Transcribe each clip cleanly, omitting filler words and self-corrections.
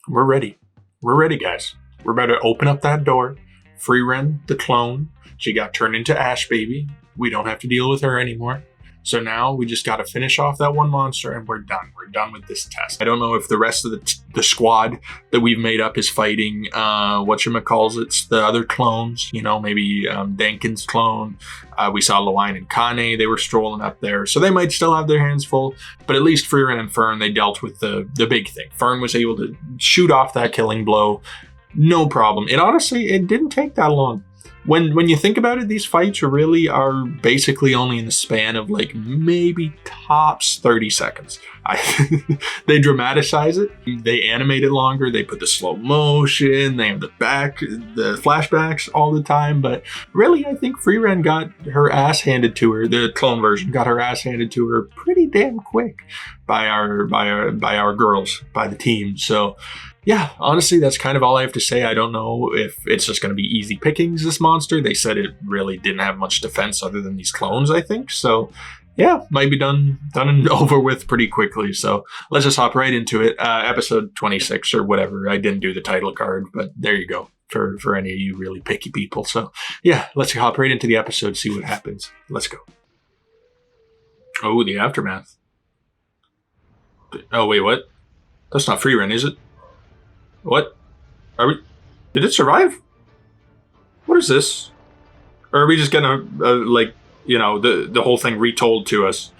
We're ready. We're ready, guys. We're about to open up that door. Frieren, the clone, she got turned into Ash Baby. We don't have to deal with her anymore. So now we just got to finish off that one monster and we're done. We're done with this test. I don't know if the rest of the squad that we've made up is fighting, whatchamacallits, the other clones, you know, maybe Dankin's clone. We saw Lewine and Kane, they were strolling up there. So they might still have their hands full, but at least Frieren and Fern, they dealt with the big thing. Fern was able to shoot off that killing blow. No problem. It didn't take that long. When you think about it, these fights are basically only in the span of like maybe tops 30 seconds. They dramatize it, they animate it longer, they put the slow motion, they have the flashbacks all the time. But really, I think Frieren got her ass handed to her. The clone version got her ass handed to her pretty damn quick by our girls, by the team. So. Yeah, honestly, that's kind of all I have to say. I don't know if it's just going to be easy pickings, this monster. They said it really didn't have much defense other than these clones, I think. So, yeah, might be done and over with pretty quickly. So let's just hop right into it. Episode 26 or whatever. I didn't do the title card, but there you go for any of you really picky people. So, yeah, let's hop right into the episode, see what happens. Let's go. Oh, the aftermath. Oh, wait, what? That's not Frieren, is it? What? Did it survive? What is this? Or are we just gonna, the whole thing retold to us?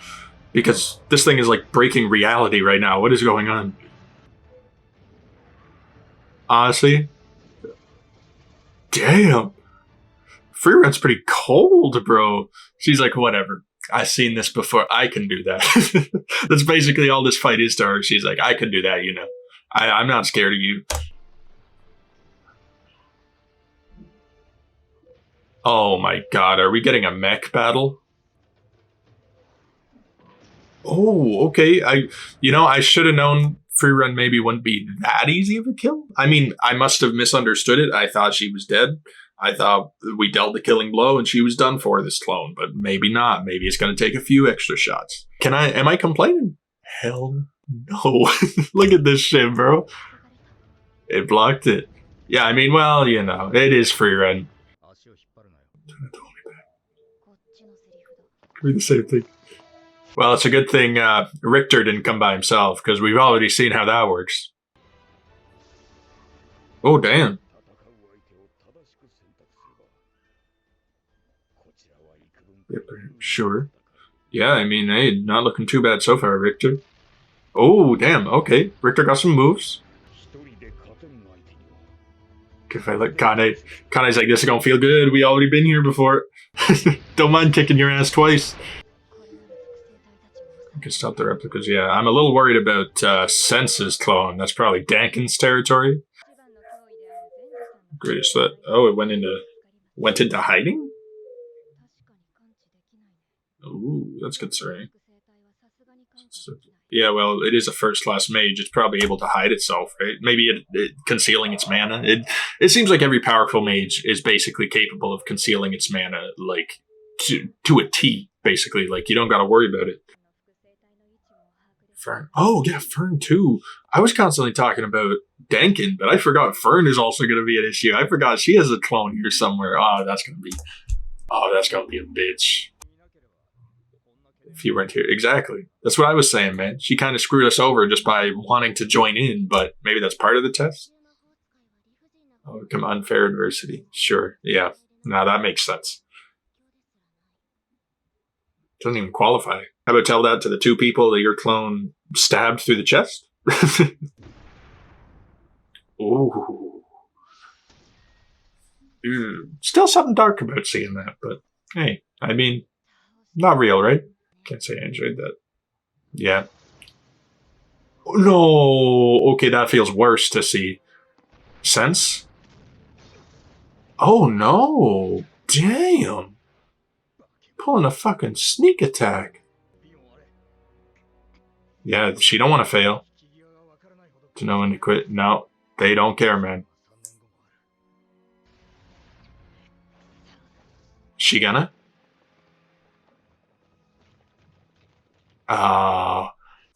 Because this thing is like breaking reality right now. What is going on? Honestly? Damn. Frieren's pretty cold, bro. She's like, whatever. I've seen this before. I can do that. That's basically all this fight is to her. She's like, I can do that, you know. I'm not scared of you. Oh my god, are we getting a mech battle? Oh, okay. I should have known Frieren maybe wouldn't be that easy of a kill. I mean, I must have misunderstood it. I thought she was dead. I thought we dealt the killing blow and she was done for, this clone, but maybe not. Maybe it's going to take a few extra shots. Am I complaining? Hell no. Look at this shit, bro. It blocked it. Yeah, I mean, well, you know, it is Frieren. Read the same thing. Well, it's a good thing Richter didn't come by himself, because we've already seen how that works. Oh, damn. Yep, sure. Yeah, I mean, hey, not looking too bad so far, Richter. Oh, damn, okay. Richter got some moves. If I let Kane's like, this is gonna feel good. We already been here before. Don't mind kicking your ass twice. I can stop the replicas. Yeah, I'm a little worried about Sense's clone. That's probably Dankin's territory. Greatest threat. Oh, it went into hiding? Ooh, that's concerning. Yeah, well, it is a first-class mage. It's probably able to hide itself, right? Maybe it concealing its mana. It seems like every powerful mage is basically capable of concealing its mana, like, to a T, basically. Like, you don't gotta worry about it. Fern. Oh, yeah, Fern, too. I was constantly talking about Dankin, but I forgot Fern is also gonna be an issue. I forgot she has a clone here somewhere. Oh, that's gonna be a bitch. If you weren't here. Exactly. That's what I was saying, man. She kind of screwed us over just by wanting to join in, but maybe that's part of the test? Oh, come unfair adversity. Sure. Yeah. Now that makes sense. Doesn't even qualify. How about tell that to the two people that your clone stabbed through the chest? Ooh. Still something dark about seeing that, but hey, I mean, not real, right? Can't say I enjoyed that. Yeah. No. Okay, that feels worse to see. Sense? Oh no. Damn. Pulling a fucking sneak attack. Yeah, she don't want to fail. To know when to quit. No, they don't care, man. She gonna?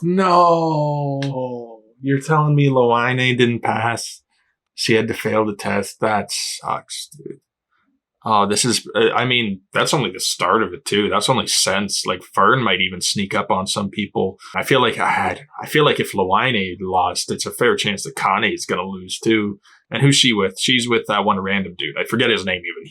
No. You're telling me Loine didn't pass? She had to fail the test? That sucks, dude. Oh, this is, I mean, that's only the start of it too. That's only sense. Like Fern might even sneak up on some people. I feel like if Loine lost, it's a fair chance that Kane is going to lose too. And who's she with? She's with that one random dude. I forget his name even.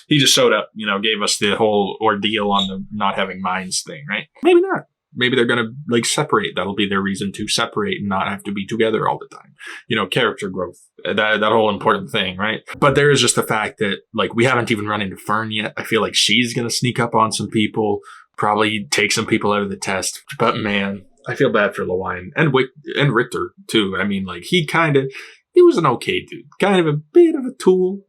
He just showed up, gave us the whole ordeal on the not having minds thing, right? Maybe not. Maybe they're going to like separate. That'll be their reason to separate and not have to be together all the time. Character growth, that whole important thing, right? But there is just the fact that like we haven't even run into Fern yet. I feel like she's going to sneak up on some people, probably take some people out of the test. But man, I feel bad for Lewine and Richter too. I mean, like he was an okay dude, kind of a bit of a tool.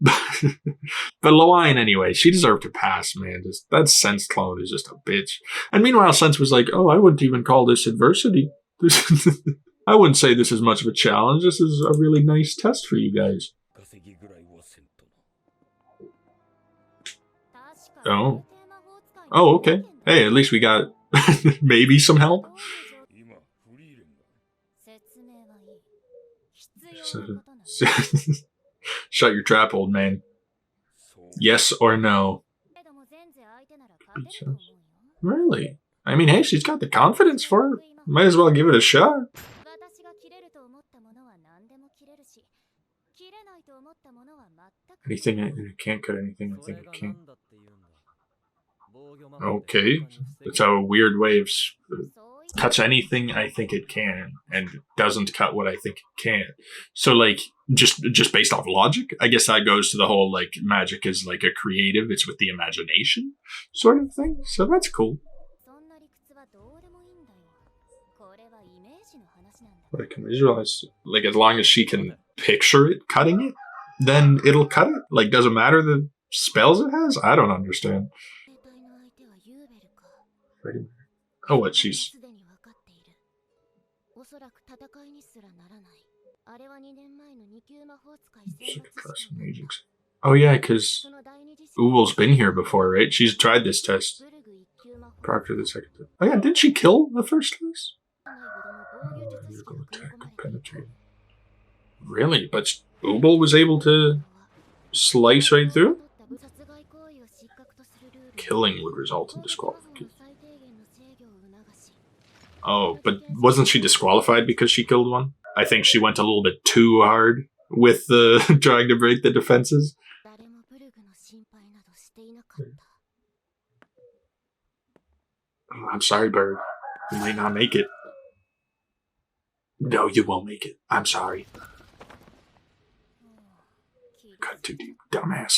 But Lewine, anyway, she deserved to pass, man. That Sense clone is just a bitch. And meanwhile, Sense was like, oh, I wouldn't even call this adversity. I wouldn't say this is much of a challenge. This is a really nice test for you guys. Oh. Oh, okay. Hey, at least we got maybe some help. Shut your trap, old man. Yes or no? Really? I mean, hey, she's got the confidence for it. Might as well give it a shot. Anything I can't cut anything I think I can. Okay. That's a weird way of cuts anything I think it can and doesn't cut what I think it can. So like just based off logic, I guess that goes to the whole like magic is like a creative, it's with the imagination sort of thing. So that's cool. But I can visualize, like as long as she can picture it cutting it, then it'll cut it. Like doesn't matter the spells it has? I don't understand. Oh, what she's oh yeah, because Uwel's been here before, right? She's tried this test. Prior to the second test. Oh yeah, didn't she kill the first test? Really? But Uwel was able to slice right through? Killing would result in disqualification. Oh, but wasn't she disqualified because she killed one? I think she went a little bit too hard with the trying to break the defenses. Oh, I'm sorry, Bird. You might not make it. No, you won't make it. I'm sorry. Cut too deep, dumbass.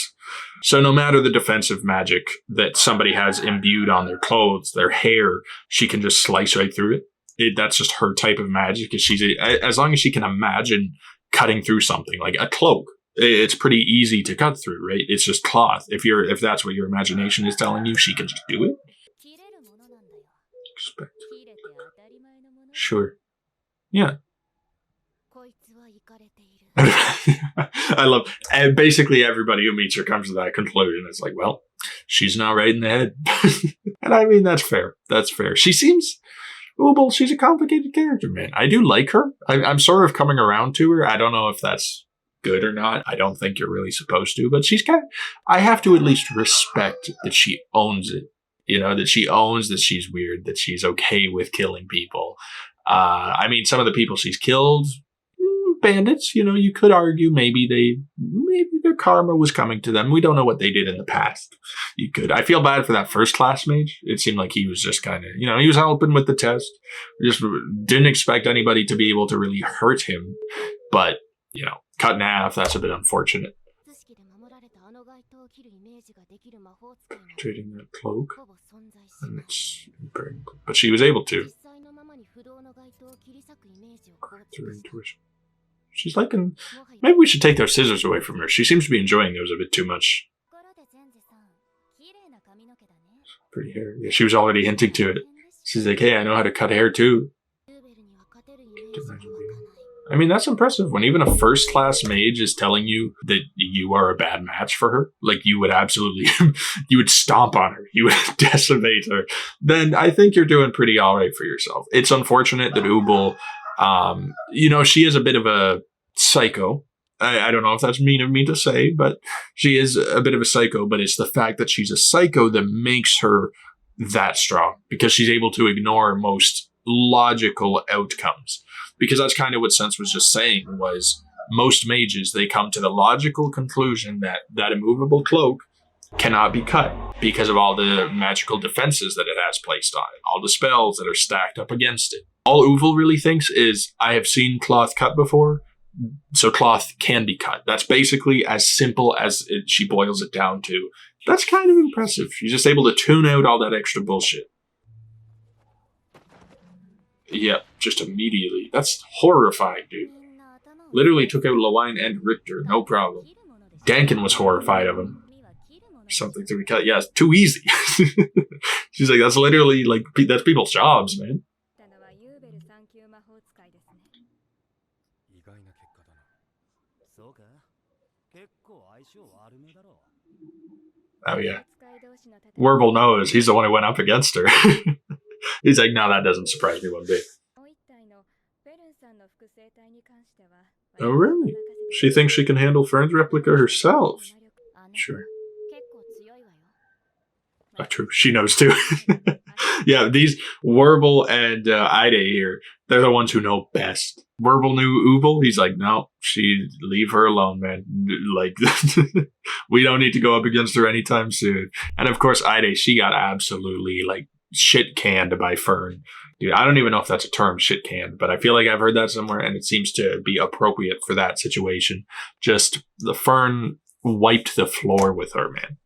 So no matter the defensive magic that somebody has imbued on their clothes, their hair, she can just slice right through it. That's just her type of magic. As long as she can imagine cutting through something like a cloak, it's pretty easy to cut through, right? It's just cloth. If that's what your imagination is telling you, she can just do it. Expect. Sure. Yeah. I love, and basically everybody who meets her comes to that conclusion. It's like, well, she's not right in the head. And I mean, that's fair. That's fair. She seems, well, she's a complicated character, man. I do like her. I'm sort of coming around to her. I don't know if that's good or not. I don't think you're really supposed to, but I have to at least respect that she owns it. That she owns that she's weird, that she's okay with killing people. I mean, some of the people she's killed, bandits, you could argue maybe their karma was coming to them. We don't know what they did in the past. I feel bad for that first class mage. It seemed like he was just kind of, he was helping with the test. Just didn't expect anybody to be able to really hurt him. But, cut in half, that's a bit unfortunate. Trading that cloak. And but she was able to. Through intuition. She's liking. Maybe we should take those scissors away from her. She seems to be enjoying those a bit too much. Pretty hair. Yeah, she was already hinting to it. She's like, hey, I know how to cut hair too. I mean, that's impressive. When even a first-class mage is telling you that you are a bad match for her, like you would absolutely, you would stomp on her, you would decimate her, then I think you're doing pretty all right for yourself. It's unfortunate that Uwel She is a bit of a psycho. I don't know if that's mean of me to say, but she is a bit of a psycho, but it's the fact that she's a psycho that makes her that strong because she's able to ignore most logical outcomes. Because that's kind of what Sense was just saying was most mages, they come to the logical conclusion that that immovable cloak cannot be cut because of all the magical defenses that it has placed on it, all the spells that are stacked up against it. All Uval really thinks is, I have seen cloth cut before, so cloth can be cut. That's basically as simple as she boils it down to. That's kind of impressive. She's just able to tune out all that extra bullshit. Yep, just immediately. That's horrifying, dude. Literally took out Lewine and Richter, no problem. Dankin was horrified of him. Something to be cut. Yeah, it's too easy. She's like, that's literally, like, that's people's jobs, man. Oh, yeah. Werble knows. He's the one who went up against her. He's like, no, that doesn't surprise me one bit. Oh, really? She thinks she can handle Fern's replica herself. Sure. Oh, true. She knows too. Yeah, these Werble and Ide here, they're the ones who know best. Werble knew Uval. He's like, no, leave her alone, man. Like, we don't need to go up against her anytime soon. And of course, Ide, she got absolutely, like, shit canned by Fern. Dude, I don't even know if that's a term, shit canned, but I feel like I've heard that somewhere, and it seems to be appropriate for that situation. Just, the Fern wiped the floor with her, man.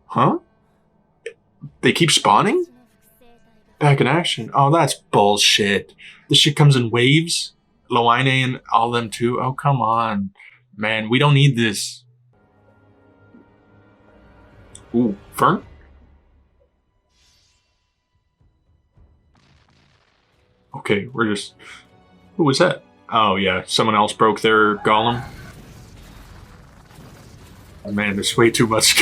Huh? They keep spawning? Back in action. Oh, that's bullshit. This shit comes in waves? Lewine and all them too? Oh, come on. Man, we don't need this. Ooh, Fern? Okay, we're just... Who was that? Oh, yeah, someone else broke their golem. Oh, man, there's way too much...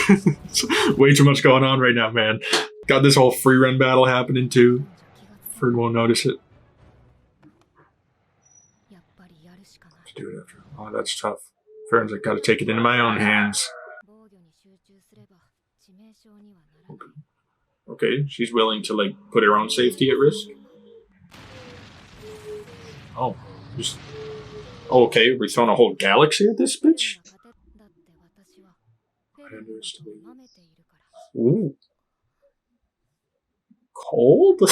way too much going on right now, man. Got this whole Frieren battle happening, too. Fern won't notice it. Let's do it after. Oh, that's tough. Fern's like, gotta take it into my own hands. Okay, she's willing to, like, put her own safety at risk. Oh, just... Oh, okay, we're throwing a whole galaxy at this bitch? Ooh. Cold?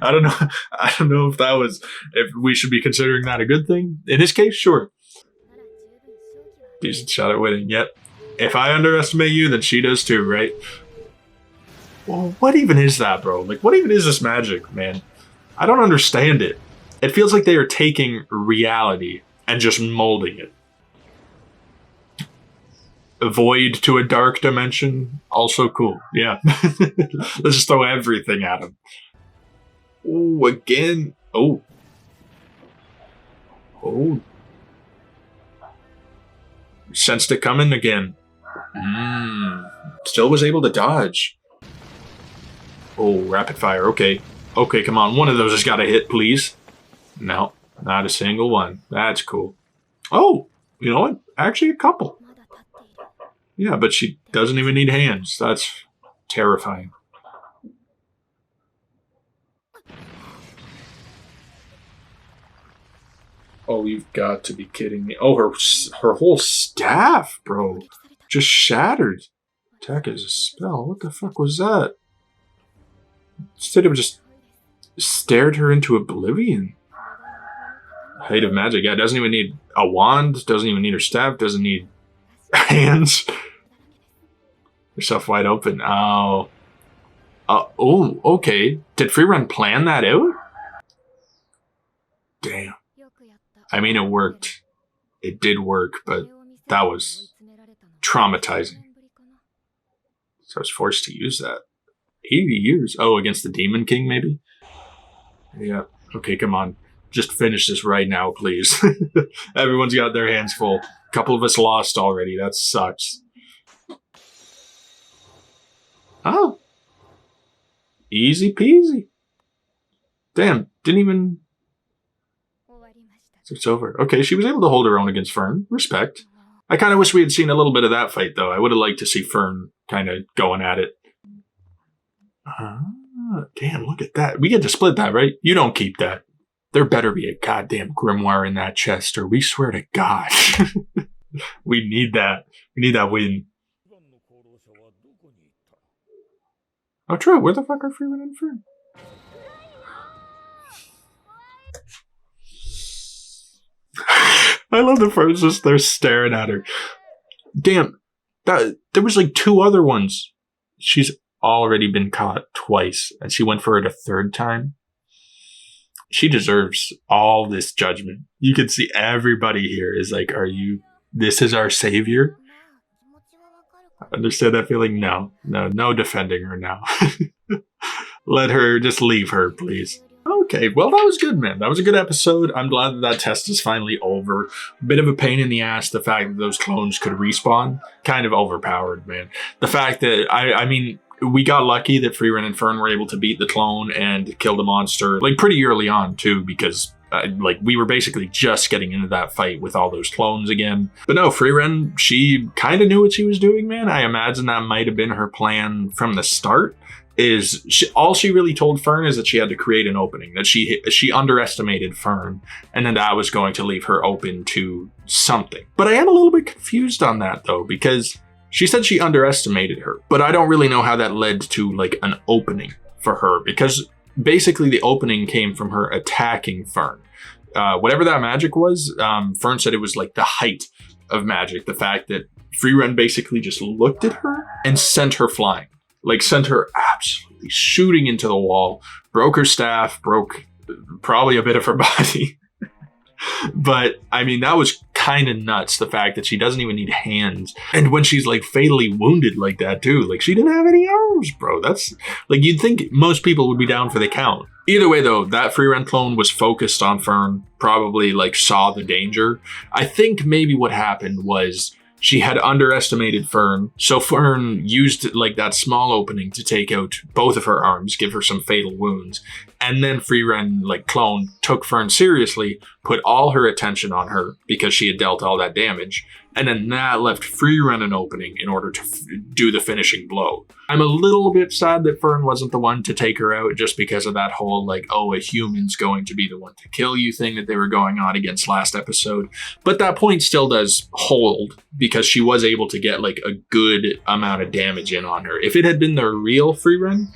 I don't know. I don't know if we should be considering that a good thing. In his case, sure. Decent shot at winning. Yep. If I underestimate you, then she does too, right? Well, what even is that, bro? Like, what even is this magic, man? I don't understand it. It feels like they are taking reality and just molding it. A void to a dark dimension, also cool. Yeah. Let's just throw everything at him. Oh, again. Oh. Oh. Sensed it coming again. Still was able to dodge. Oh, rapid fire. Okay. Okay, come on. One of those has got to hit, please. No, not a single one. That's cool. Oh, you know what? Actually, a couple. Yeah, but she doesn't even need hands. That's terrifying. Oh, you've got to be kidding me. Oh, her whole staff, bro. Just shattered. Attack as a spell. What the fuck was that? Instead of just stared her into oblivion. Height of magic. Yeah, doesn't even need a wand. Doesn't even need her staff. Doesn't need hands. Herself wide open. Oh. Oh, okay. Did Frieren plan that out? Damn. I mean, it worked. It did work, but that was traumatizing. So I was forced to use that. 80 years. Oh, against the Demon King, maybe? Yeah. Okay, come on. Just finish this right now, please. Everyone's got their hands full. A couple of us lost already. That sucks. Oh, easy peasy. Damn, didn't even... It's over. Okay, she was able to hold her own against Fern. Respect. I kind of wish we had seen a little bit of that fight, though. I would have liked to see Fern kind of going at it. Damn, look at that. We get to split that, right? You don't keep that. There better be a goddamn grimoire in that chest, or we swear to God. We need that. We need that win. Oh, true. Where the fuck are Frieren and Fern? I love the Fern's just there staring at her. Damn. There was like 2 other ones. She's already been caught twice, and she went for it a 3rd time. She deserves all this judgment. You can see everybody here is like, this is our savior? Understand that feeling? No defending her now. Let her, just leave her, please. Okay, well, that was good, man. That was a good episode. I'm glad that test is finally over. Bit of a pain in the ass, the fact that those clones could respawn. Kind of overpowered, man. The fact that, I mean, we got lucky that Frieren and Fern were able to beat the clone and kill the monster, like, pretty early on, too, because... we were basically just getting into that fight with all those clones again. But no, Frieren, she kind of knew what she was doing, man. I imagine that might have been her plan from the start. All she really told Fern is that she had to create an opening, that she underestimated Fern, and then that was going to leave her open to something. But I am a little bit confused on that, though, because she said she underestimated her, but I don't really know how that led to, like, an opening for her, because basically the opening came from her attacking Fern. Whatever that magic was, Fern said it was like the height of magic. The fact that Frieren basically just looked at her and sent her flying. Like, sent her absolutely shooting into the wall. Broke her staff, broke probably a bit of her body. But, I mean, that was kind of nuts, the fact that she doesn't even need hands. And when she's, like, fatally wounded like that, too. Like, she didn't have any arms, bro. That's, like, you'd think most people would be down for the count. Either way, though, that Frieren clone was focused on Fern, probably, like, saw the danger. I think maybe what happened was she had underestimated Fern, so Fern used, like, that small opening to take out both of her arms, give her some fatal wounds, and then Frieren, like, clone, took Fern seriously, put all her attention on her because she had dealt all that damage, and then that left Frieren an opening in order to do the finishing blow. I'm a little bit sad that Fern wasn't the one to take her out just because of that whole, like, oh, a human's going to be the one to kill you thing that they were going on against last episode. But that point still does hold because she was able to get, like, a good amount of damage in on her. If it had been the real Frieren,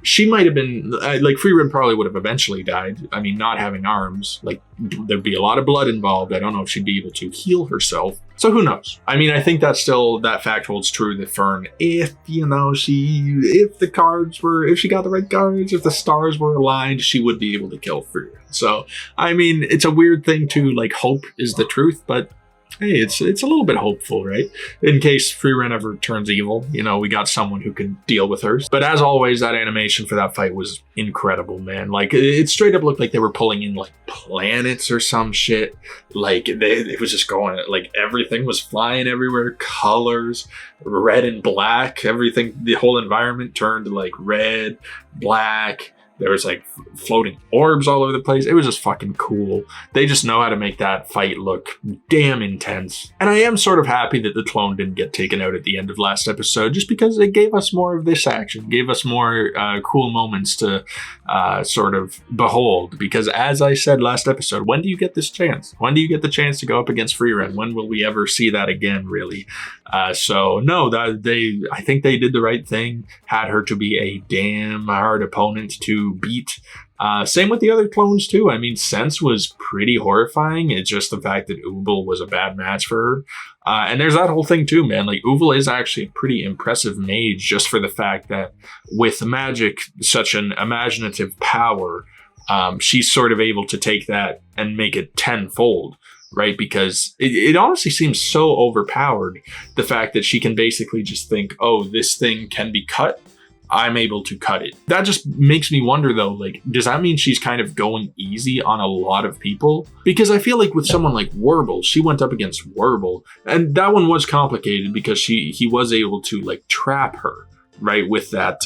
she might have been, like, Frieren probably would have eventually died. I mean, not having arms, like, there'd be a lot of blood involved. I don't know if she'd be able to heal herself. So who knows? I mean, I think that fact holds true that Fern, if she got the right cards, if the stars were aligned, she would be able to kill Frieren. So, I mean, it's a weird thing to, like, hope is the truth, but hey, it's a little bit hopeful, right? In case Frieren ever turns evil, we got someone who can deal with her. But as always, that animation for that fight was incredible, man. Like, it straight up looked like they were pulling in, like, planets or some shit. Like, it was just going, like, everything was flying everywhere. Colors, red and black, everything, the whole environment turned, like, red, black. There was, like, floating orbs all over the place. It was just fucking cool. They just know how to make that fight look damn intense. And I am sort of happy that the clone didn't get taken out at the end of last episode, just because it gave us more of this action, gave us more cool moments to sort of behold. Because as I said last episode, when do you get this chance? When do you get the chance to go up against Frieren? When will we ever see that again, really? So no, I think they did the right thing, had her to be a damn hard opponent to beat. Same with the other clones too. I mean, Sense was pretty horrifying. It's just the fact that Uval was a bad match for her. And there's that whole thing too, man. Like, Uval is actually a pretty impressive mage just for the fact that with magic, such an imaginative power, she's sort of able to take that and make it tenfold. Right? Because it honestly seems so overpowered, the fact that she can basically just think, oh, this thing can be cut. I'm able to cut it. That just makes me wonder, though, like, does that mean she's kind of going easy on a lot of people? Because I feel like with someone like Warble, she went up against Warble, and that one was complicated because he was able to, like, trap her. right, with that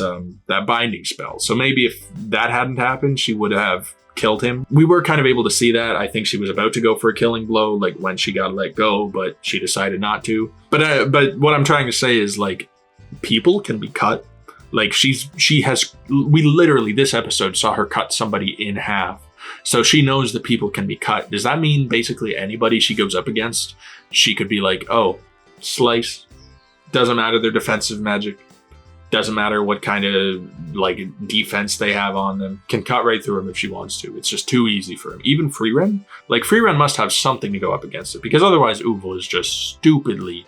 binding spell. So maybe if that hadn't happened, she would have killed him. We were kind of able to see that. I think she was about to go for a killing blow, like when she got let go, but she decided not to. But what I'm trying to say is, like, people can be cut. Like, we literally, this episode saw her cut somebody in half. So she knows that people can be cut. Does that mean basically anybody she goes up against, she could be like, oh, slice. Doesn't matter their defensive magic. Doesn't matter what kind of like defense they have on them. Can cut right through him if she wants to. It's just too easy for him. Even Frieren? Like, Frieren must have something to go up against it, because otherwise Uval is just stupidly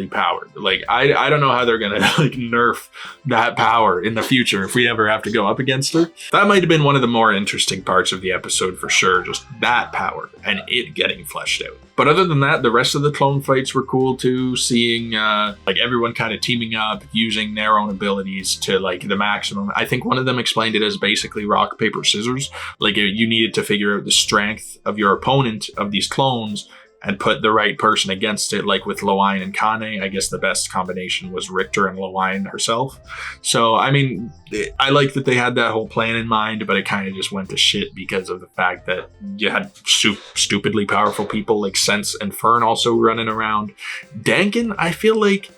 powered. Like, I don't know how they're gonna like nerf that power in the future if we ever have to go up against her. That might have been one of the more interesting parts of the episode for sure, just that power and it getting fleshed out. But other than that, the rest of the clone fights were cool too, seeing like everyone kind of teaming up, using their own abilities to like the maximum. I think one of them explained it as basically rock, paper, scissors. Like, you needed to figure out the strength of your opponent of these clones and put the right person against it, like with Lawine and Kane. I guess the best combination was Richter and Lawine herself. So, I mean, I like that they had that whole plan in mind, but it kind of just went to shit because of the fact that you had stupidly powerful people like Sense and Fern also running around. Dankin, I feel like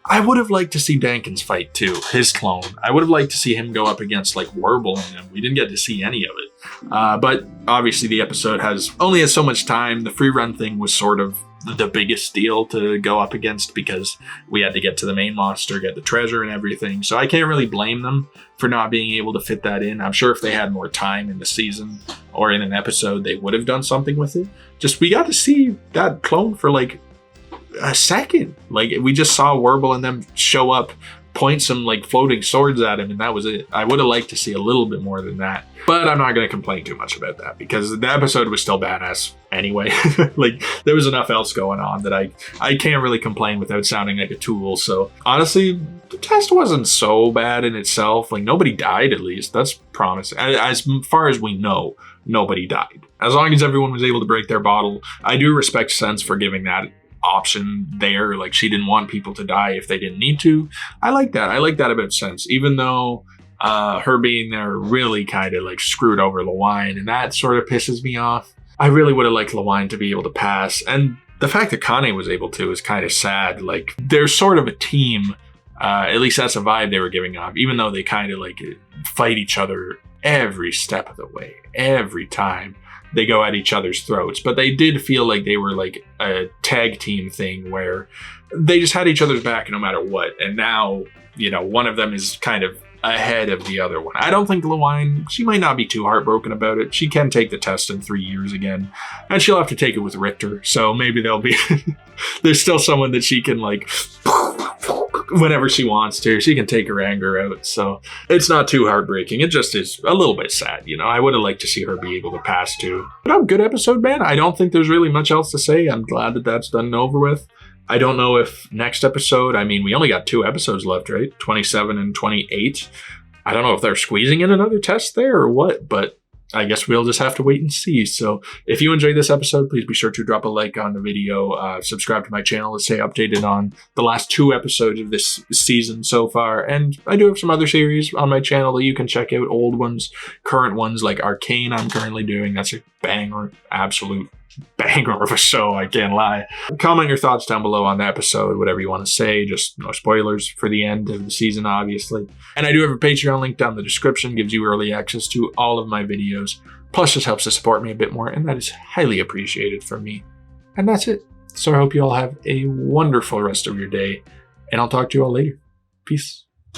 I would have liked to see Dankin's fight too, his clone. I would have liked to see him go up against like Warble and him. We didn't get to see any of it. But obviously the episode only has so much time. The free run thing was sort of the biggest deal to go up against because we had to get to the main monster, get the treasure and everything. So I can't really blame them for not being able to fit that in. I'm sure if they had more time in the season or in an episode, they would have done something with it. Just, we got to see that clone for like a second. Like, we just saw Warble and them show up, point some like floating swords at him, and that was it. I would have liked to see a little bit more than that, but I'm not going to complain too much about that because the episode was still badass anyway. Like, there was enough else going on that I can't really complain without sounding like a tool. So honestly, the test wasn't so bad in itself. Like, nobody died, at least. That's promising. As far as we know, nobody died. As long as everyone was able to break their bottle. I do respect Sense for giving that option there. Like, she didn't want people to die if they didn't need to. I like that. I like that about Sense, even though her being there really kind of like screwed over Lawine, and that sort of pisses me off. I really would have liked Lawine to be able to pass, and the fact that Kane was able to is kind of sad. Like, they're sort of a team, at least that's a vibe they were giving off, even though they kind of like fight each other every step of the way, every time they go at each other's throats. But they did feel like they were like a tag team thing where they just had each other's back no matter what. And now, you know, one of them is kind of ahead of the other one. I don't think Lawine, she might not be too heartbroken about it. She can take the test in 3 years again, and she'll have to take it with Richter. So maybe there'll be, there's still someone that she can like, whenever she wants to, she can take her anger out. So it's not too heartbreaking. It just is a little bit sad. You know, I would have liked to see her be able to pass too. But good episode, man. I don't think there's really much else to say. I'm glad that that's done and over with. I don't know if next episode, I mean, we only got 2 episodes left, right? 27 and 28. I don't know if they're squeezing in another test there or what, but I guess we'll just have to wait and see. So if you enjoyed this episode, please be sure to drop a like on the video, subscribe to my channel to stay updated on the last 2 episodes of this season so far. And I do have some other series on my channel that you can check out, old ones, current ones like Arcane I'm currently doing. That's a banger, absolute banger of a show, I can't lie. Comment your thoughts down below on the episode, whatever you want to say. Just no spoilers for the end of the season, obviously. And I do have a Patreon link down in the description, gives you early access to all of my videos, plus just helps to support me a bit more, and that is highly appreciated from me. And that's it. So I hope you all have a wonderful rest of your day, and I'll talk to you all later. Peace.